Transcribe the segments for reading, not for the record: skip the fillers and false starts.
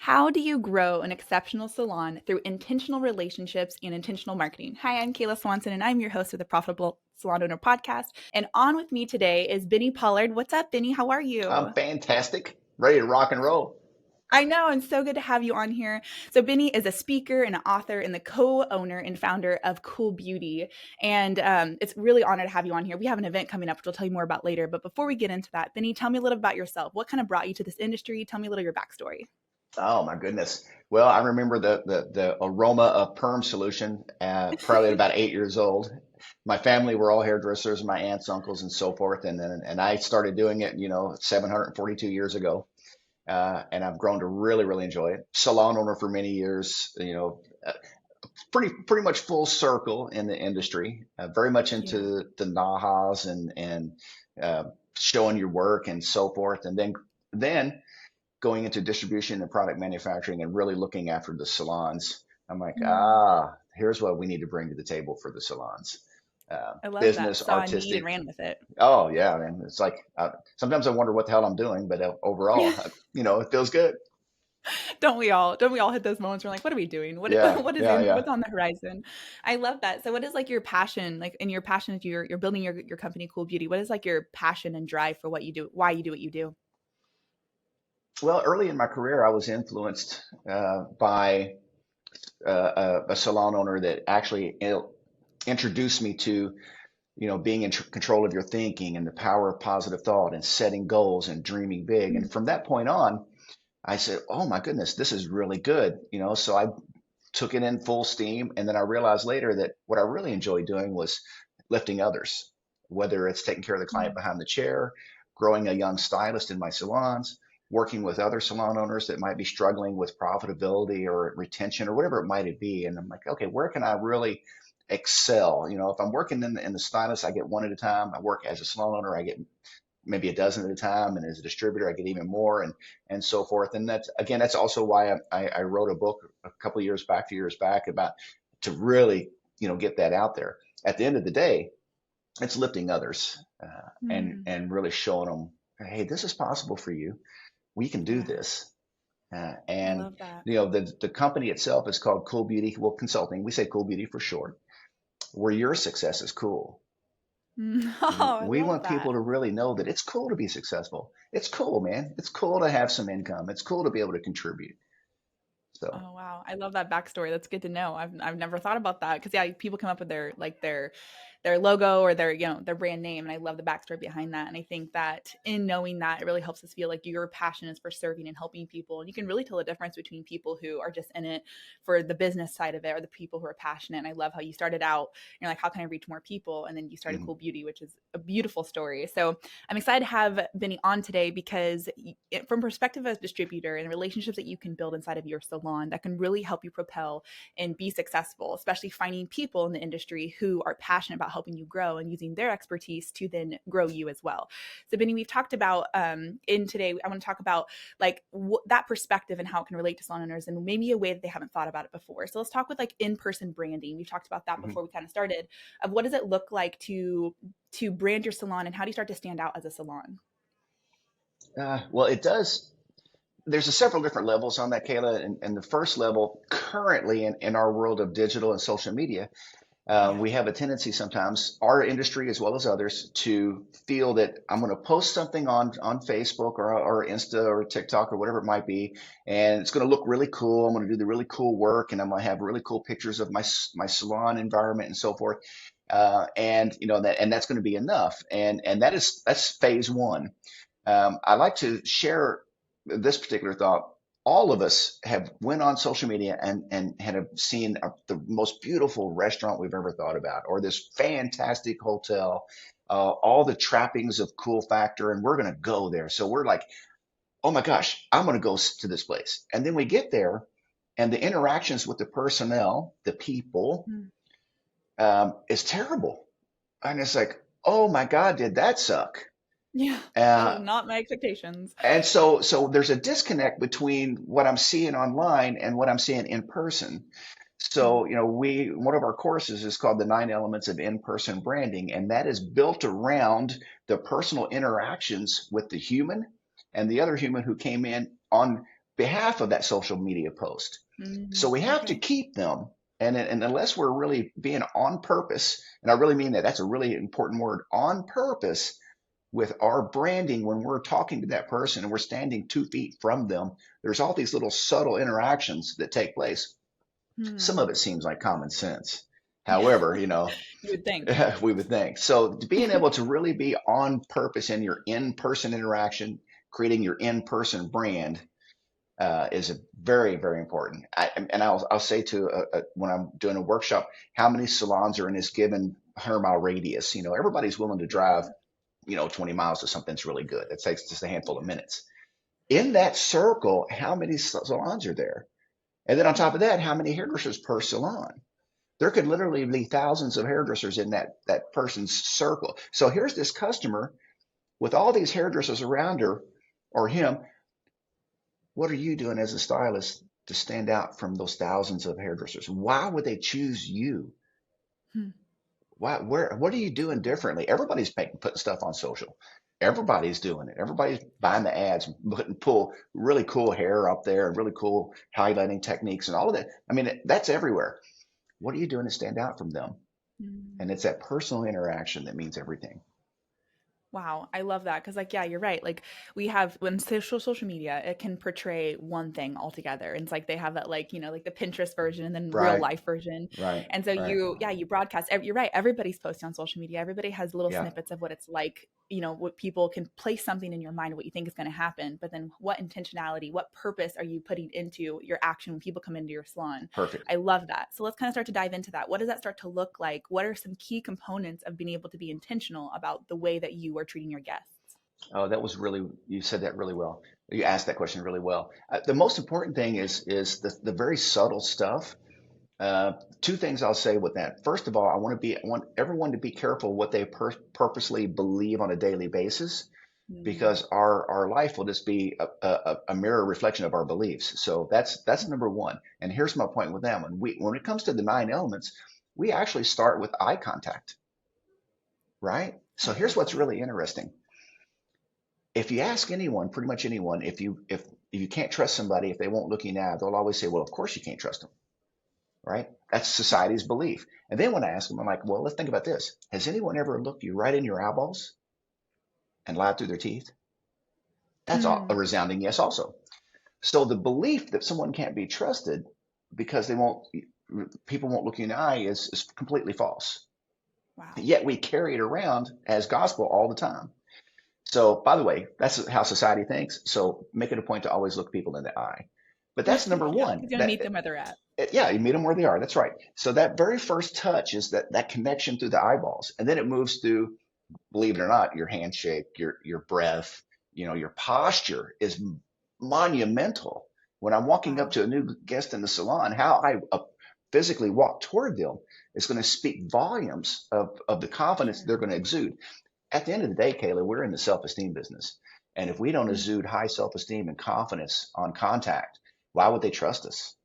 How do you grow an exceptional salon through intentional relationships and intentional marketing? Hi, I'm Kayla Swanson, and I'm your host of the Profitable Salon Owner Podcast. And on with me today is Bennie Pollard. What's up, Bennie? How are I'm you? fantastic, ready to rock and roll. I know, and so good to have you on here. So, Bennie is a speaker and an author and the co-owner and founder of Cool Beauty. And it's really an honor to have you on here. We have an event coming up, which I'll tell you more about later. But before we get into that, Bennie, tell me a little about yourself. What kind of brought you to this industry? Tell me a little of your backstory. Oh my goodness. Well, I remember the aroma of perm solution, probably at about 8 years old. My family were all hairdressers, my aunts, uncles, and so forth. And I started doing it, 742 years ago. And I've grown to really, really enjoy it. Salon owner for many years, pretty much full circle in the industry, very much Yeah. into the Nahas and uh, showing your work and so forth. And then going into distribution and product manufacturing and really looking after the salons. I'm like, Mm. here's what we need to bring to the table for the salons. I love that. Business, Saw a need and artistic. ran with it. Oh yeah, man. It's like sometimes I wonder what the hell I'm doing, but overall, it feels good. Don't we all? Don't we all hit those moments where we're like, what are we doing? What Yeah, what is yeah, in yeah. what's on the horizon? I love that. So what is like your passion? Like in your passion is you're building your company Cool Beauty. What is like your passion and drive for what you do, why you do what you do? Well, early in my career, I was influenced by a salon owner that actually introduced me to being in control of your thinking and the power of positive thought and setting goals and dreaming big. And Mm. from that point on, I said, "Oh my goodness, this is really good." So I took it in full steam, and then I realized later that what I really enjoyed doing was lifting others, whether it's taking care of the client Mm. behind the chair, growing a young stylist in my salons, working with other salon owners that might be struggling with profitability or retention or whatever it might be. And I'm like, okay, where can I really excel? If I'm working in the stylist, I get one at a time. I work as a salon owner, I get maybe a dozen at a time, and as a distributor, I get even more, and so forth. And that's also why I wrote a book a couple of years back, few years back, about to really get that out there. At the end of the day, it's lifting others Mm. and really showing them, hey, this is possible for you. We can do Yeah, this. I And love that. the company itself is called Cool Beauty. Well, consulting. We say Cool Beauty for short. Where your success is cool. Mm. Oh, I We love want people that. to really know that it's cool to be successful. It's cool, man. It's cool to have some income. It's cool to be able to contribute. So, Oh wow, I love that backstory. That's good to know. I've never thought about that because yeah, people come up with their logo or their brand name, and I love the backstory behind that. And I think that in knowing that, it really helps us feel like your passion is for serving and helping people, and you can really tell the difference between people who are just in it for the business side of it or the people who are passionate. And I love how you started out. You're like, how can I reach more people? And then you started mhm. Cool Beauty, which is a beautiful story. So I'm excited to have Benny on today because from perspective as distributor and relationships that you can build inside of your salon that can really help you propel and be successful, especially finding people in the industry who are passionate about helping you grow and using their expertise to then grow you as well. So Benny, we've talked about in today, I want to talk about like that perspective and how it can relate to salon owners and maybe a way that they haven't thought about it before. So let's talk with like in-person branding. We've talked about that Mhm. before we kind of started of what does it look like to brand your salon and how do you start to stand out as a salon? Well, it does. There's several different levels on that, Kayla. And the first level, currently in our world of digital and social media, Yeah. we have a tendency sometimes, our industry as well as others, to feel that I'm going to post something on Facebook or Insta or TikTok or whatever it might be, and it's going to look really cool. I'm going to do the really cool work, and I'm going to have really cool pictures of my salon environment and so forth. And that's going to be enough. And that's phase one. I like to share this particular thought. All of us have went on social media and have seen the most beautiful restaurant we've ever thought about, or this fantastic hotel, all the trappings of cool factor, and we're going to go there. So we're like, oh my gosh, I'm going to go to this place. And then we get there, and the interactions with the personnel, the people, Mm. is terrible. And it's like, oh my God, did that suck? Yeah. That Uh, was not my expectations. And so there's a disconnect between what I'm seeing online and what I'm seeing in person. Mm. So, one of our courses is called the 9 Elements of In-Person Branding, and that is built around the personal interactions with the human and the other human who came in on behalf of that social media post. So we have to Okay. keep them. And unless we're really being on purpose, and I really mean that, that's a really important word, on purpose with our branding when we're talking to that person and we're standing 2 feet from them, there's all these little subtle interactions that take place. Some Hmm. of it seems like common sense. However, You would think. we would think. So being able to really be on purpose in your in-person interaction, creating your in-person brand is a very, very important. I'll say to when I'm doing a workshop, how many salons are in this given 100-mile radius? Everybody's willing to drive, Yeah. 20 miles to something that's really good. It takes just a handful of Yeah. minutes. In that circle, how many salons are there? And then on top of Hmm. that, how many hairdressers per salon? There could literally be thousands of hairdressers in that person's circle. So here's this customer with all these hairdressers around her or him. What are you doing as a stylist to stand out from those thousands of hairdressers? Why would they choose you? Hmm. What are you doing differently? Everybody's putting stuff on social. Everybody's doing it. Everybody's buying the ads, pull really cool hair up there and really cool highlighting techniques and all of that. I mean, that's everywhere. What are you doing to stand out from them? Hmm. And it's that personal interaction that means everything. Wow, I love that because, like, yeah, you're right. Like, we have when social media, it can portray one thing altogether. And it's like they have that, like, like the Pinterest version and then real Right, life version. right, And so right. you broadcast. You're right. Everybody's posting on social media. Everybody has little Yeah, snippets of what it's like. What people can place something in your mind, what you think is going to happen. But then, what intentionality, what purpose are you putting into your action when people come into your salon? perfect. I love that. So let's kind of start to dive into that. What does that start to look like? What are some key components of being able to be intentional about the way that you are treating your guests? Oh, you said that really well. You asked that question really well. The most important thing is the very subtle stuff. Two things I'll say with that. First of all, I want everyone to be careful what they purposely believe on a daily basis, Mm. because our life will just be a mirror reflection of our beliefs. So that's number one. And here's my point with that one. When it comes to the 9 elements, we actually start with eye contact, right? So here's what's Okay. really interesting. If you ask anyone, pretty much anyone, if you can't trust somebody, if they won't look you in the eye, they'll always say, "Well, of course you can't trust them." Right? That's society's belief. And then when I ask them, I'm like, "Well, let's think about this. Has anyone ever looked you right in your eyeballs and lied through their teeth?" That's a Hmm. resounding yes also. So the belief that someone can't be trusted because people won't look you in the eye is completely false. Wow. Yet we carry it around as gospel all the time. So, by the way, that's how society thinks. So, make it a point to always look people in the eye. But that's number Yeah, one. because you want to meet them where they're at. Yeah, you meet them where they are. That's right. So that very first touch is that connection through the eyeballs, and then it moves through, believe it or not, your handshake, your breath, your posture is monumental. When I'm walking up Wow. to a new guest in the salon, how I physically walk toward them is going to speak volumes of the confidence Sure. they're going to exude. At the end of the day, Kayla, we're in the self-esteem business. And if we don't Mm. exude high self-esteem and confidence on contact, why would they trust us?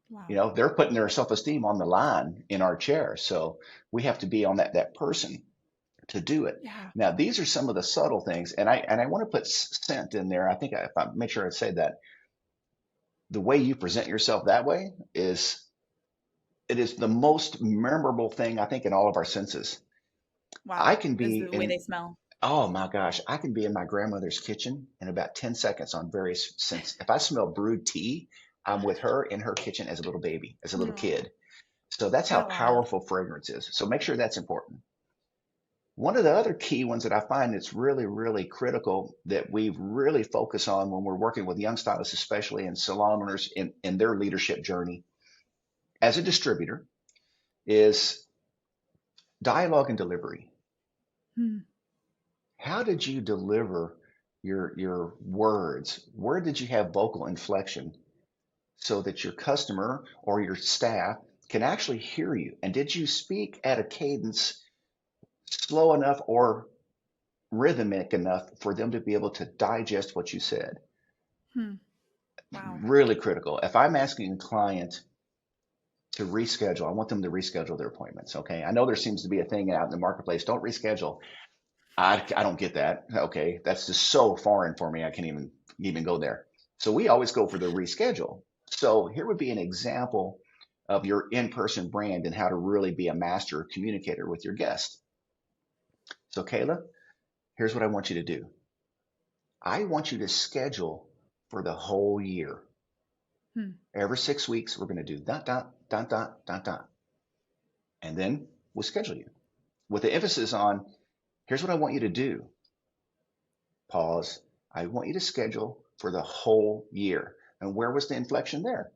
Wow. They're putting their self-esteem on the line in our chair. So we have to be on that person to do it. Yeah. Now, these are some of the subtle things, and I want to put scent in there. I think if I make sure I say that, the way you present yourself that way it is the most memorable thing I think in all of our senses. I Wow. can Is be the way in they smell. Oh my gosh, I can be in my grandmother's kitchen in about 10 seconds on various scents. If I smell brewed tea, I'm with her in her kitchen as a little baby, as a little No. kid. So that's how Oh, wow. powerful fragrance is. So make sure that's important. One of the other key ones that I find that's really, really critical that we really focus on when we're working with young stylists, especially and salon owners in their leadership journey as a distributor, is dialogue and delivery. Hmm. How did you deliver your words? Where did you have vocal inflection so that your customer or your staff can actually hear you? And did you speak at a cadence slow enough or rhythmic enough for them to be able to digest what you said? Hmm. Wow. Really critical. If I'm asking a client to reschedule, I want them to reschedule their appointments. Okay. I know there seems to be a thing out in the marketplace. Don't reschedule. I don't get that. Okay. That's just so foreign for me. I can't even go there. So we always go for the reschedule. So here would be an example of your in-person brand and how to really be a master communicator with your guest. So Kayla, here's what I want you to do. I want you to schedule for the whole year. Hmm. Every 6 weeks, we're going to do dot, dot, dot, dot, dot, dot. And then we'll schedule you with the emphasis on, here's what I want you to do. Pause. I want you to schedule for the whole year. And where was the inflection there?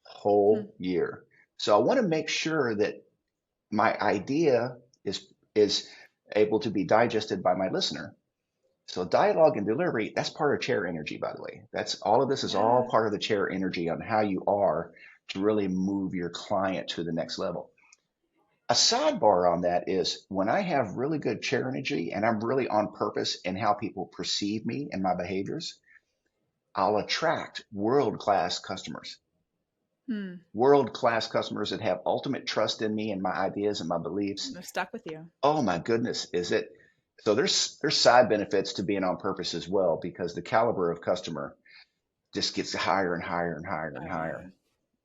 Whole year. So I want to make sure that my idea is able to be digested by my listener. So dialogue and delivery, that's part of chair energy, by the way. That's all of this is all Yeah. part of the chair energy on how you are to really move your client to the next level. A sidebar on that is when I have really good chair energy and I'm really on purpose in how people perceive me and my behaviors, I'll attract world-class customers. World-class customers that have ultimate trust in me and my ideas and my beliefs. They're stuck with you. Oh my goodness, is it? So there's side benefits to being on purpose as well, because the caliber of customer just gets higher and higher and higher and Oh yeah. higher.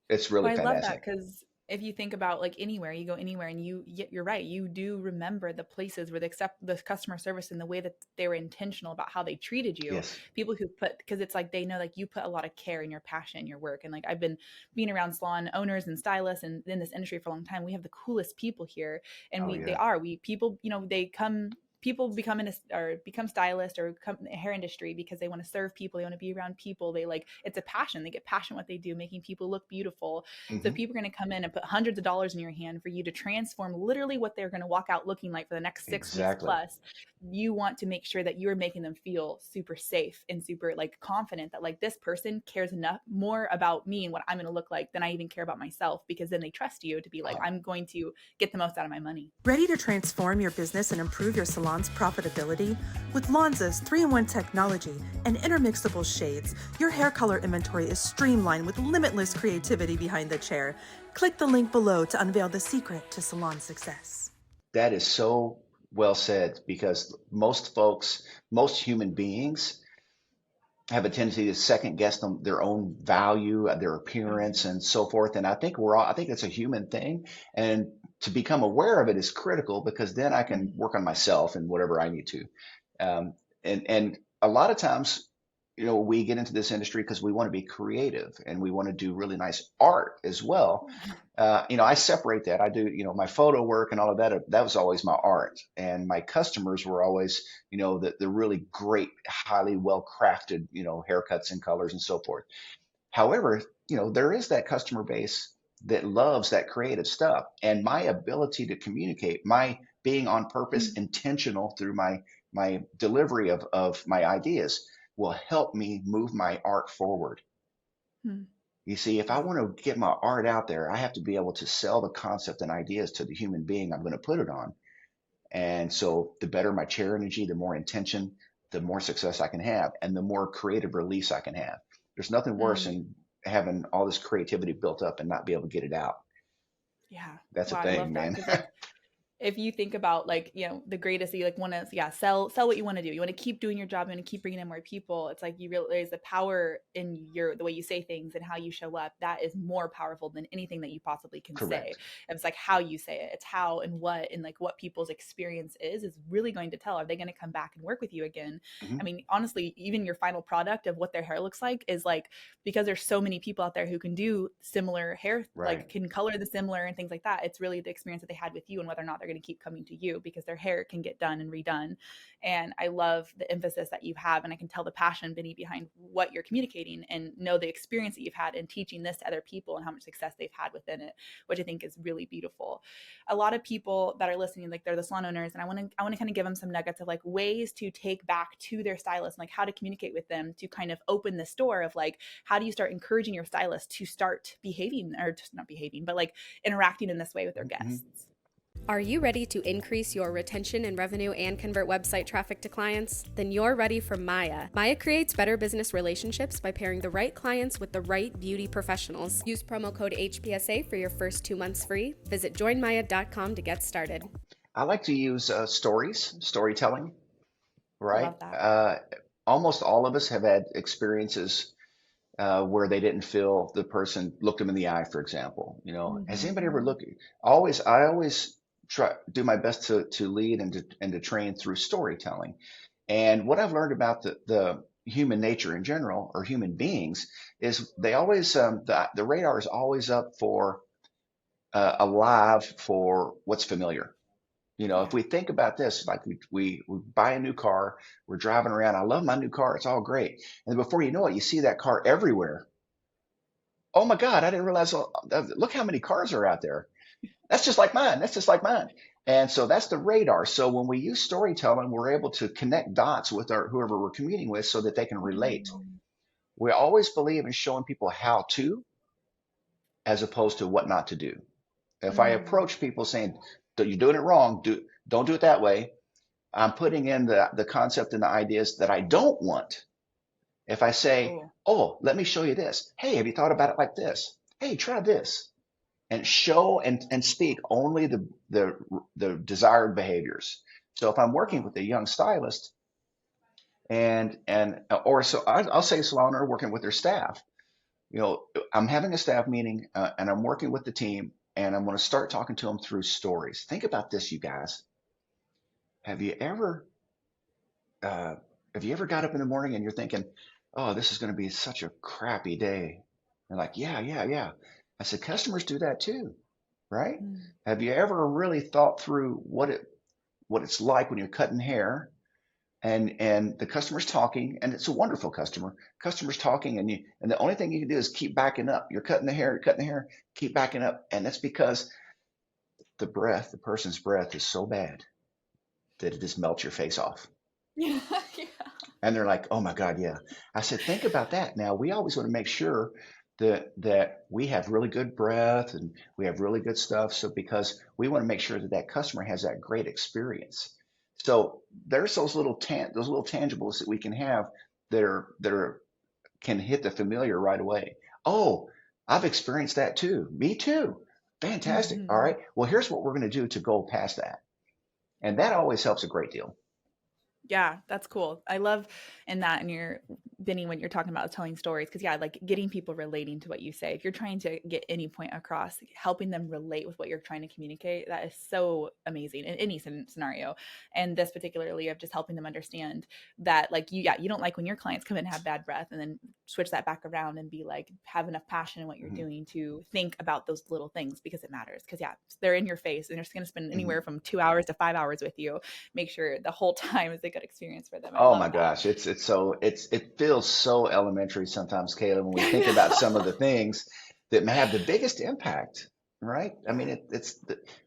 It's really Well, I love that fantastic. because if you think about like anywhere, you go anywhere and you're right. You do remember the places where they accept the customer service and the way that they were intentional about how they treated you. Yes. People who put, because it's like they know like you put a lot of care in your passion in your work. And like I've been being around salon owners and stylists and in this industry for a long time. We have the coolest people here, and Oh we they yeah. are we people they come. People become become stylists or come in the hair industry because they want to serve people. They want to be around people. They like, it's a passion. They get passionate what they do, making people look beautiful. So Hmm. people are going to come in and put hundreds of dollars in your hand for you to transform literally what they're going to walk out looking like for the next 6 weeks Exactly. plus. You want to make sure that you're making them feel super safe and super like confident that like this person cares enough more about me and what I'm going to look like than I even care about myself, because then they trust you to be like, Oh, I'm going to get the most out of my money. Ready to transform your business and improve your salon's profitability? With Lonza's 3-in-1 technology and intermixable shades, your hair color inventory is streamlined with limitless creativity behind the chair. Click the link below to unveil the secret to salon success. that is so well said, because most folks, most human beings have a tendency to second guess their own value, their Oh appearance, yeah. and so forth. And I think I think it's a human thing. And to become aware of it is critical, because then I can work on myself and whatever I need to. Um, and a lot of times, we get into this industry because we want to be creative and we want to do really nice art as well. I separate that. I do, my photo work and all of that. That was always my art, and my customers were always, the really great, highly well crafted, haircuts and colors and so forth. However, there is that customer base that loves that creative stuff, and my ability to communicate, my being on purpose, intentional through my delivery of my ideas will help me move my art forward. You see, if I Wow. want to get my art out there, I have to be able to sell the concept and ideas to the human being I'm going to put it on. And so the better my chair energy, the more intention, the more success I can have, and the more creative release I can have. There's nothing worse Mm. than having all this creativity built up and not be able to get it out. Yeah. That's a Wow, I love thing, that man. because like if you think about like the greatest, you like want to sell what you want to do, you want to keep doing your job, you want to keep bringing in more people. It's like you realize the power in the way you say things and how you show up, that is more powerful than anything that you possibly can say. Correct. And it's like how you say it, it's how and what, and like what people's experience is really going to tell, are they going to come back and work with you again? Hmm. I mean, honestly, even your final product of what their hair looks like is like, because there's so many people out there who can do similar hair, Right. like can color the similar and things like that. It's really the experience that they had with you and whether or not they're going to keep coming to you, because their hair can get done and redone. And I love the emphasis that you have, and I can tell the passion, Benny, behind what you're communicating, and know the experience that you've had in teaching this to other people and how much success they've had within it, which I think is really beautiful. A lot of people that are listening, like they're the salon owners, and I want to kind of give them some nuggets of like ways to take back to their stylist, and like how to communicate with them to kind of open this door of like, how do you start encouraging your stylist to start behaving, or just not behaving, but like interacting in this way with their Hmm. guests? Are you ready to increase your retention and revenue and convert website traffic to clients? Then you're ready for Maya. Maya creates better business relationships by pairing the right clients with the right beauty professionals. Use promo code HPSA for your first 2 months free. Visit joinmaya.com to get started. I like to use storytelling, I right? love that. Almost all of us have had experiences where they didn't feel the person looked them in the eye, for example. Has anybody ever Mm-hmm. looked? I always try do my best to lead and to train through storytelling. And what I've learned about the human nature in general, or human beings, is they always the radar is always up for alive for what's familiar. If Yeah. we think about this, like we buy a new car, we're driving around. I love my new car; it's all great. And before you know it, you see that car everywhere. Oh my God, I didn't realize. Look how many cars are out there. That's just like mine. That's just like mine. And so that's the radar. So when we use storytelling, we're able to connect dots with our whoever we're communing with so that they can relate. Mm. We always believe in showing people how to as opposed to what not to do. If I Mm. approach people saying, You're doing it wrong, don't do it that way," I'm putting in the concept and the ideas that I don't want. If I say, Oh. "Oh, let me show you this. Hey, have you thought about it like this? Hey, try this." And show and speak only the desired behaviors. So if I'm working Wow. with a young stylist and or so I'll say salon owner working with their staff, I'm having a staff meeting and I'm working with the team and I'm going to start talking to them through stories. Think about this, you guys. Have you ever uh, have you ever got up in the morning and you're thinking, "Oh, this is going to be such a crappy day"? They're like, "Yeah, yeah, yeah." I said, customers do that too, right? Mm. Have you ever really thought through what it's like when you're cutting hair and the customer's talking, and it's a wonderful customer's talking, and the only thing you can do is keep backing up. You're cutting the hair, keep backing up, and that's because the person's breath is so bad that it just melts your face off. Yeah. Yeah. And they're like, "Oh my God, yeah." I said, think about that. Now, we always want to make sure that we have really good breath and we have really good stuff. So because we want to make sure that that customer has that great experience. So there's those little tangibles that we can have that can hit the familiar right away. "Oh, I've experienced that too. Me too. Fantastic. All Mhm. right. Well, here's what we're going to do to go past that." And that Wow. always helps a great deal. Yeah, that's cool. I love in that and you're Benny when you're talking about telling stories because yeah, like getting people relating to what you say. If you're trying to get any point across, helping them relate with what you're trying to communicate, that is so amazing in any scenario. And this particularly of just helping them understand that like you don't like when your clients come in and have bad breath and then switch that back around and be like have enough passion in what you're Hmm. doing to think about those little things because it matters. Because yeah, they're in your face and they're just going to spend Hmm. anywhere from 2 hours to 5 hours with you. Make sure the whole time is a good experience for them. I Oh love my that. gosh, it feels so elementary sometimes, Kayla, when we think about some of the things that may have the biggest impact, right? I Yeah. mean,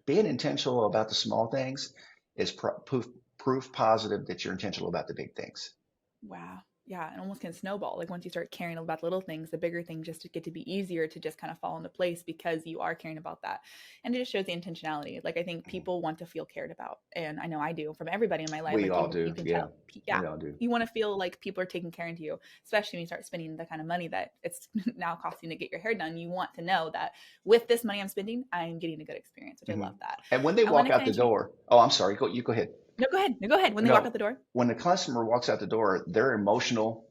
being intentional about the small things is proof positive that you're intentional about the big things. Wow. Yeah, it almost can snowball. Like once you start caring about the little things, the bigger things just get to be easier to just kind of fall into place because you are caring about that. And it just shows the intentionality. Like I think Mhm. people want to feel cared about. And I know I do from everybody in my life. We Like all you do. can Yeah, tell. Yeah. we all do. You want to feel like people are taking care of you, especially when you start spending the kind of money that it's now costing to get your hair done. You want to know that with this money I'm spending, I'm getting a good experience, which I Hmm. love that. And when they I want walk to out kind the of change. door, oh, I'm sorry. You go ahead. No, go ahead. No, go ahead. When they walk out No, the door. when the customer walks out the door, their emotional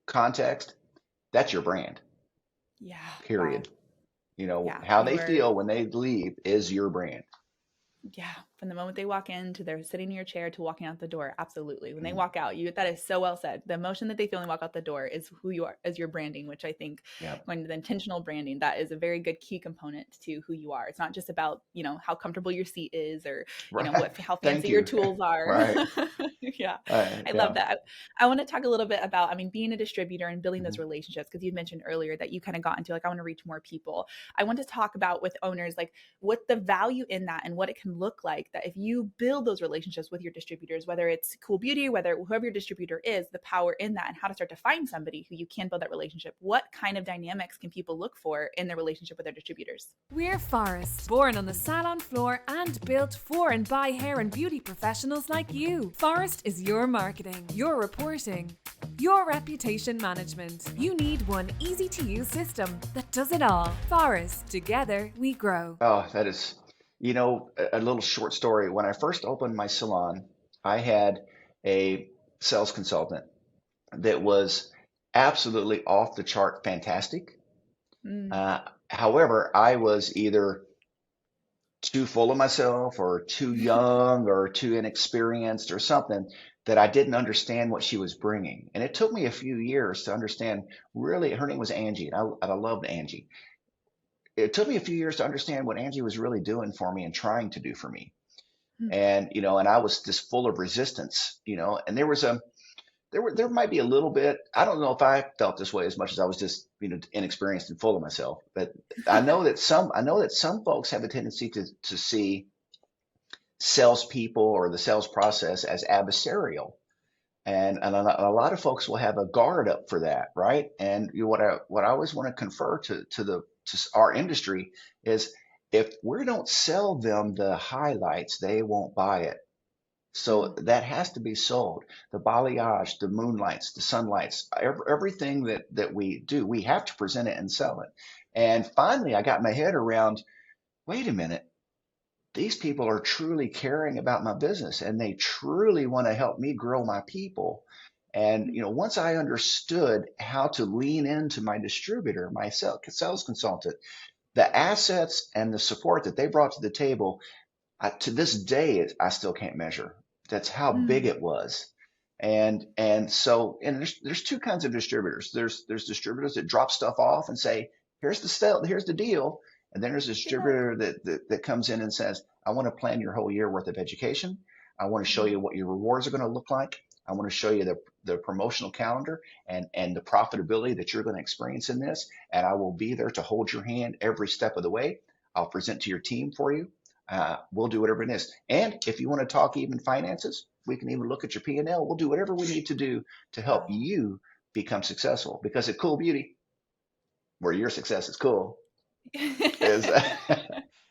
context, that's your brand, Yeah. Wow. period. Yeah. How You they are. feel when they leave is your brand. Yeah, from the moment they walk in to they're sitting in your chair to walking out the door, absolutely. When they Mhm. walk out, you that is so well said. The emotion that they feel when they walk out the door is who you are as your branding, which I think Yeah. going to the intentional branding, that is a very good key component to who you are. It's not just about, how comfortable your seat is or, Right. what how Thank fancy your you. tools are. Right. Yeah. I love Yeah. that. I want to talk a little bit about, being a distributor and building those Mhm. relationships because you mentioned earlier that you kind of got into like I want to reach more people. I want to talk about with owners like what the value in that and what it can look like that if you build those relationships with your distributors, whether it's Cool Beauty, whether whoever your distributor is, the power in that and how to start to find somebody who you can build that relationship. What kind of dynamics can people look for in their relationship with their distributors? We're Forest, born on the salon floor and built for and by hair and beauty professionals like you. Forest is your marketing, your reporting, your reputation management. You need one easy-to-use system that does it all. Forest, together we grow. Oh, that is, a little short story. When I first opened my salon, I had a sales consultant that was absolutely off the chart fantastic. Mm. However, I was either too full of myself or too young or too inexperienced or something that I didn't understand what she was bringing. And it took me a few years to understand really, her name was Angie, and I loved Angie. It took me a few years to understand what Angie was really doing for me and trying to do for me. Mm. And, and I was just full of resistance, and there might be a little bit. I don't know if I felt this way as much as I was just, inexperienced and full of myself. But I know that some folks have a tendency to see salespeople or the sales process as adversarial, and a lot of folks will have a guard up for that, right? And what I always want to confer to our industry is, if we don't sell them the highlights, they won't buy it. So that has to be sold. The balayage, the moonlights, the sunlights, everything that we do, we have to present it and sell it. And finally, I got my head around, wait a minute, these people are truly caring about my business, and they truly want to help me grow my people. And, once I understood how to lean into my distributor, my sales consultant, the assets and the support that they brought to the table, to this day, I still can't measure. That's how big it was. And there's two kinds of distributors. There's distributors that drop stuff off and say, here's the deal. And then there's a distributor that comes in and says, I want to plan your whole year worth of education. I want to show you what your rewards are going to look like. I want to show you the promotional calendar and the profitability that you're going to experience in this. And I will be there to hold your hand every step of the way. I'll present to your team for you. We'll do whatever it is. And if you want to talk even finances, we can even look at your P&L. We'll do whatever we need to do to help you become successful. Because at Cool Beauty, where your success is cool, is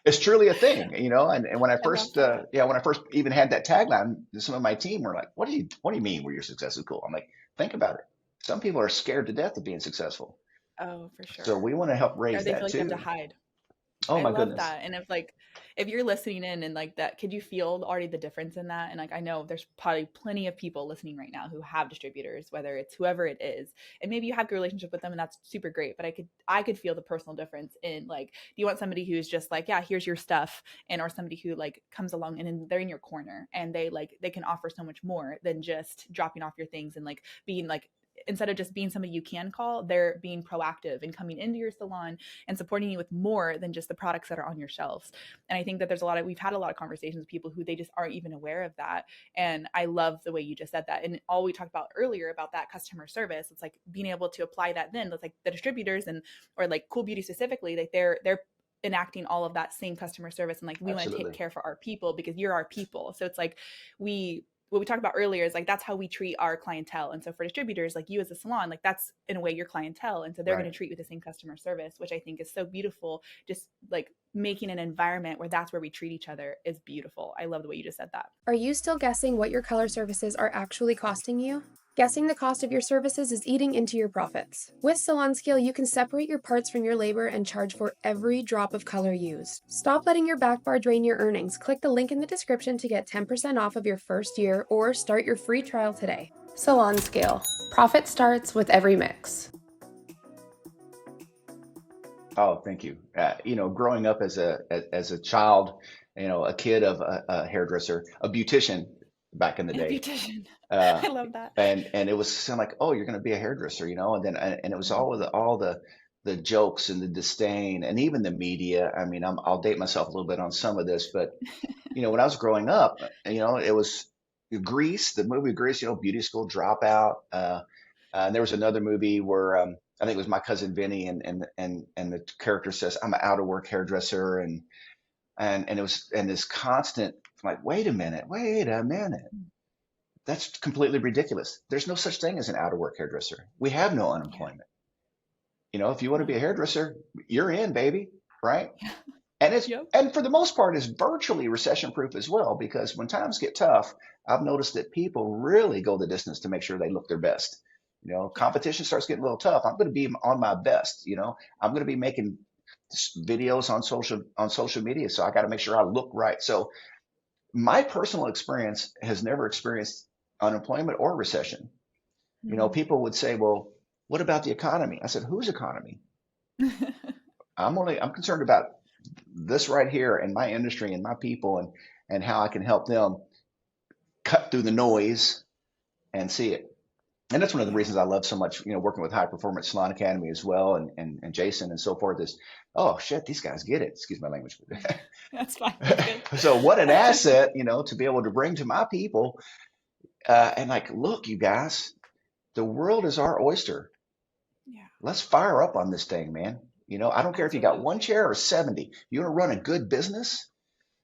it's truly a thing, And when I first, when I first even had that tagline, some of my team were like, "What do you mean where your success is cool?" I'm like, think about it. Some people are scared to death of being successful. Oh, for sure. So we want to help raise Or they that feel like too. they have to hide. Oh I my love goodness. that. And if you're listening in and like that, could you feel already the difference in that? And like, I know there's probably plenty of people listening right now who have distributors, whether it's whoever it is, and maybe you have a relationship with them and that's super great. But I could feel the personal difference in, like, do you want somebody who's just like, yeah, here's your stuff, or somebody who like comes along and then they're in your corner and they can offer so much more than just dropping off your things and like being like, instead of just being somebody you can call, they're being proactive and coming into your salon and supporting you with more than just the products that are on your shelves. And I think that we've had a lot of conversations with people who they just aren't even aware of that. And I love the way you just said that. And all we talked about earlier about that customer service, it's like being able to apply that then. It's like the distributors or like Cool Beauty specifically, like they're enacting all of that same customer service. And like, we want to take care for our people because you're our people. So it's like what we talked about earlier is like, that's how we treat our clientele. And so for distributors, like you as a salon, like that's in a way your clientele. And so they're going to treat you with the same customer service, which I think is so beautiful. Just like making an environment where that's where we treat each other is beautiful. I love the way you just said that. Are you still guessing what your color services are actually costing you? Guessing the cost of your services is eating into your profits. With Salon Scale, you can separate your parts from your labor and charge for every drop of color used. Stop letting your back bar drain your earnings. Click the link in the description to get 10% off of your first year or start your free trial today. Salon Scale. Profit starts with every mix. Oh, thank you. Growing up as a child, a kid of a hairdresser, a beautician back in the day. Beautician. I love that. And it was kind of like, oh, you're going to be a hairdresser, and then it was all the jokes and the disdain and even the media. I mean, I'll date myself a little bit on some of this, but when I was growing up, it was Grease, the movie Grease, beauty school dropout. And there was another movie where I think it was My Cousin Benny, and the character says, I'm an out of work hairdresser, and it was this constant like, wait a minute. That's completely ridiculous. There's no such thing as an out of work hairdresser. We have no unemployment. If you want to be a hairdresser, you're in, baby, right? And and for the most part, it's virtually recession proof as well, because when times get tough, I've noticed that people really go the distance to make sure they look their best. Competition starts getting a little tough. I'm going to be on my best. I'm going to be making videos on social media, so I got to make sure I look right. So my personal experience has never experienced unemployment or recession. People would say, well, What about the economy? I said, whose economy? I'm concerned about this right here and my industry and my people and how I can help them cut through the noise and see it. And that's one of the reasons I love so much, working with High Performance Salon Academy as well, and Jason and so forth is, oh shit, these guys get it. Excuse my language. That's fine. That's So what an asset, to be able to bring to my people, and like, look, you guys, the world is our oyster. Yeah. Let's fire up on this thing, man. I don't care if you got one chair or 70. You want to run a good business,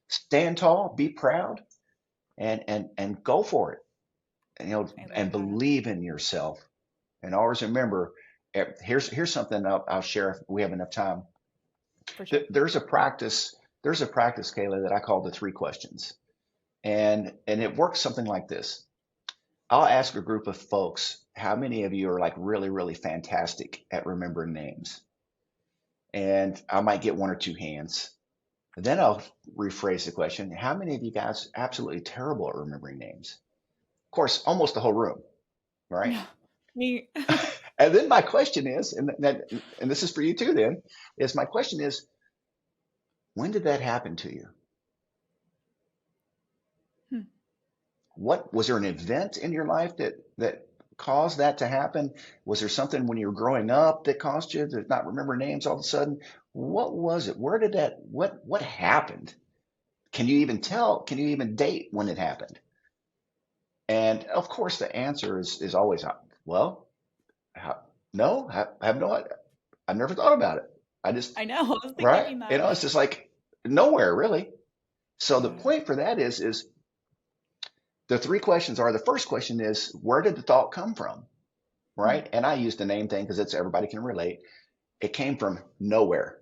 stand tall, be proud, and go for it. And believe in yourself. And always remember, here's something I'll share if we have enough time. For sure. There's a practice, Kayla, that I call the 3 questions. And it works something like this. I'll ask a group of folks, how many of you are like really, really fantastic at remembering names? And I might get 1 or 2 hands. And then I'll rephrase the question. How many of you guys absolutely terrible at remembering names? Of course, almost the whole room, right? Yeah. Me. And then my question is, and this is for you too, then, my question is, when did that happen to you? What was there an event in your life that caused that to happen? Was there something when you were growing up that caused you to not remember names all of a sudden? What was it? Where did what happened? Can you even tell? Can you even date when it happened? And of course, the answer is always, well, no, I have no idea. I've never thought about it. I know. I was thinking Right? that. It's just like nowhere really. So the point for that is the 3 questions are, the first question is, where did the thought come from? Right? And I use the name thing because everybody can relate. It came from nowhere.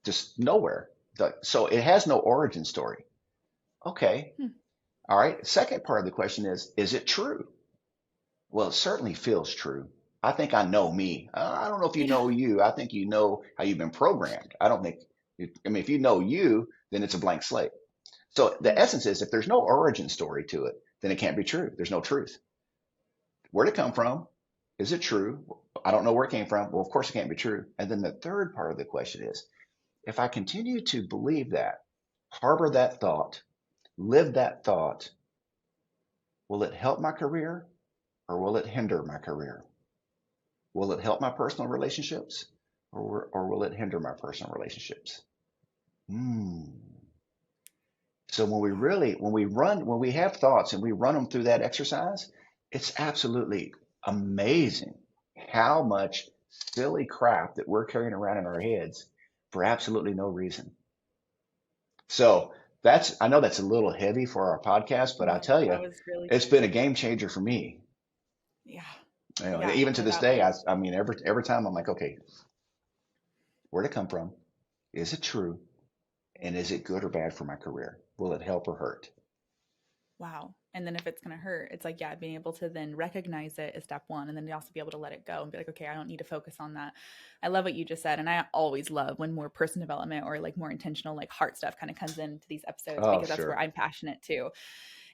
Just nowhere. So it has no origin story. Okay. All right. Second part of the question is it true? Well, it certainly feels true. I think I know me. I don't know if you know you. I think you know how you've been programmed. I don't think, if you know you, then it's a blank slate. So the essence is, if there's no origin story to it, then it can't be true. There's no truth. Where'd it come from? Is it true? I don't know where it came from. Well, of course it can't be true. And then the third part of the question is, if I continue to believe that, harbor that thought, live that thought, will it help my career or will it hinder my career? Will it help my personal relationships or will it hinder my personal relationships? So when we have thoughts and we run them through that exercise, it's absolutely amazing how much silly crap that we're carrying around in our heads for absolutely no reason. So I know that's a little heavy for our podcast, but I tell you, it's been a game changer for me. Yeah. Even to this day, I mean, every time I'm like, okay, where'd it come from? Is it true? And is it good or bad for my career? Will it help or hurt? Wow. And then if it's going to hurt, it's like, being able to then recognize it is step 1. And then also be able to let it go and be like, okay, I don't need to focus on that. I love what you just said. And I always love when more personal development or like more intentional, like heart stuff kind of comes into these episodes because that's where I'm passionate too.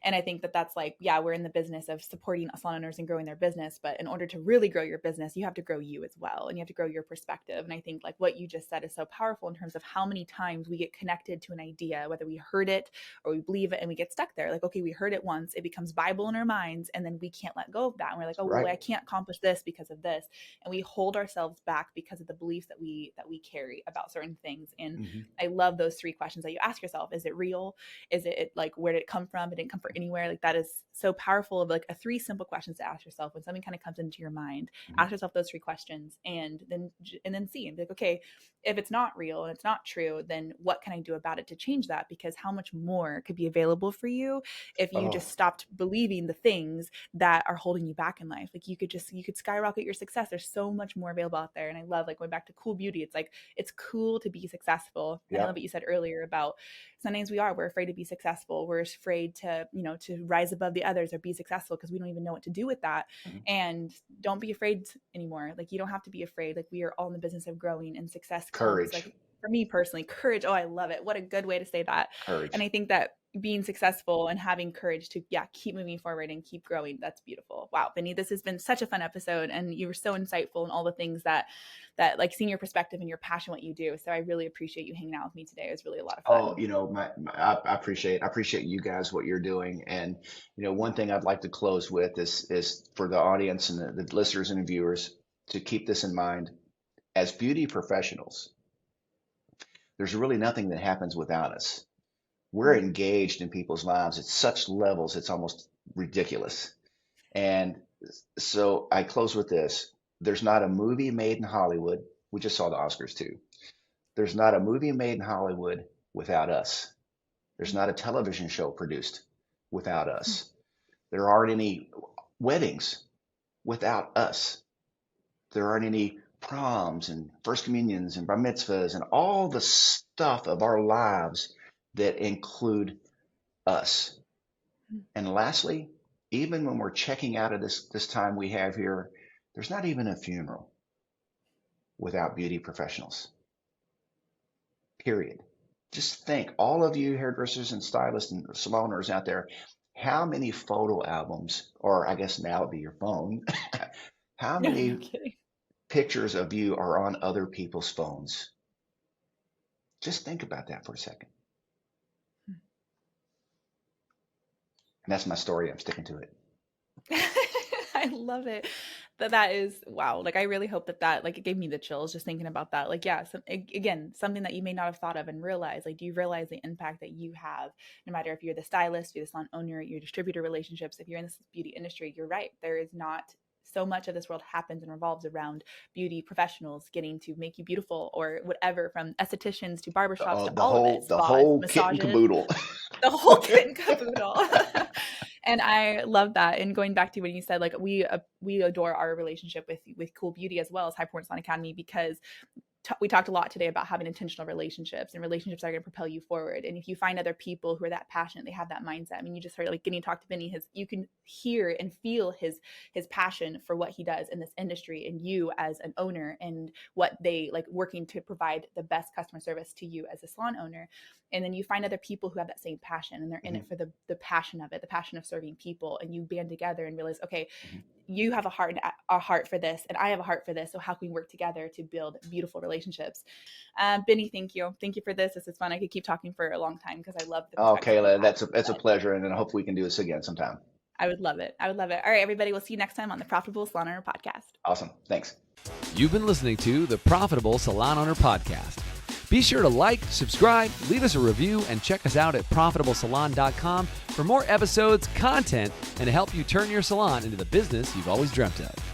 And I think that's like, we're in the business of supporting salon owners and growing their business. But in order to really grow your business, you have to grow you as well. And you have to grow your perspective. And I think like what you just said is so powerful in terms of how many times we get connected to an idea, whether we heard it or we believe it and we get stuck there. Like, okay, we heard it once, it becomes Bible in our minds. And then we can't let go of that. And we're like, well, I can't accomplish this because of this. And we hold ourselves back because of the beliefs that we carry about certain things. And I love those 3 questions that you ask yourself. Is it real? Is it like, where did it come from? It didn't come from anywhere. Like that is so powerful of like 3 simple questions to ask yourself when something kind of comes into your mind. Ask yourself those 3 questions and then see and be like, okay, if it's not real and it's not true, then what can I do about it to change that? Because how much more could be available for you if you just stopped believing the things that are holding you back in life? Like you could skyrocket your success. There's so much more available out there. And I love like going back to cool beauty. It's like, it's cool to be successful. And I love what you said earlier about sometimes we're afraid to be successful. We're afraid to rise above the others or be successful because we don't even know what to do with that. And don't be afraid anymore. Like you don't have to be afraid. Like we are all in the business of growing and success. Courage. Like for me personally, courage. Oh, I love it. What a good way to say that. Courage. And I think that being successful and having courage to keep moving forward and keep growing. That's beautiful. Wow, Bennie, this has been such a fun episode, and you were so insightful in all the things that like seeing your perspective and your passion, what you do. So I really appreciate you hanging out with me today. It was really a lot of fun. I appreciate you guys, what you're doing. And, one thing I'd like to close with is for the audience and the listeners and the viewers to keep this in mind. As beauty professionals, there's really nothing that happens without us. We're engaged in people's lives at such levels, it's almost ridiculous. And so I close with this. There's not a movie made in Hollywood. We just saw the Oscars too. There's not a movie made in Hollywood without us. There's not a television show produced without us. There aren't any weddings without us. There aren't any proms and first communions and bar mitzvahs and all the stuff of our lives that include us. And lastly, even when we're checking out of this time we have here, there's not even a funeral without beauty professionals. Period. Just think, all of you hairdressers and stylists and salon owners out there, how many photo albums, or I guess now it'd be your phone, how many pictures of you are on other people's phones? Just think about that for a second. And that's my story. I'm sticking to it. I love it. That is, wow. Like, I really hope that like, it gave me the chills just thinking about that. Like, again, something that you may not have thought of and realized. Like, do you realize the impact that you have, no matter if you're the stylist, you're the salon owner, your distributor relationships, if you're in this beauty industry, you're right. There is not so much of this world happens and revolves around beauty professionals getting to make you beautiful, or whatever, from estheticians to barbershops to all of it. The whole kit and caboodle. The whole kit and caboodle. And I love that. And going back to when you said, like, we adore our relationship with Cool Beauty as well as High Performance Salon Academy, because we talked a lot today about having intentional relationships, and relationships are going to propel you forward. And if you find other people who are that passionate, they have that mindset. I mean, you just heard, like, getting to talk to Bennie, you can hear and feel his passion for what he does in this industry, and you as an owner, and what they like working to provide the best customer service to you as a salon owner. And then you find other people who have that same passion, and they're in it for the passion of it, the passion of serving people. And you band together and realize, okay, you have a heart for this, and I have a heart for this. So how can we work together to build beautiful relationships? Bennie, thank you. Thank you for this. This is fun. I could keep talking for a long time because I love the Kayla, that's a pleasure. And then I hope we can do this again sometime. I would love it. All right, everybody. We'll see you next time on the Profitable Salon Owner Podcast. Awesome. Thanks. You've been listening to the Profitable Salon Owner Podcast. Be sure to like, subscribe, leave us a review, and check us out at ProfitableSalon.com for more episodes, content, and to help you turn your salon into the business you've always dreamt of.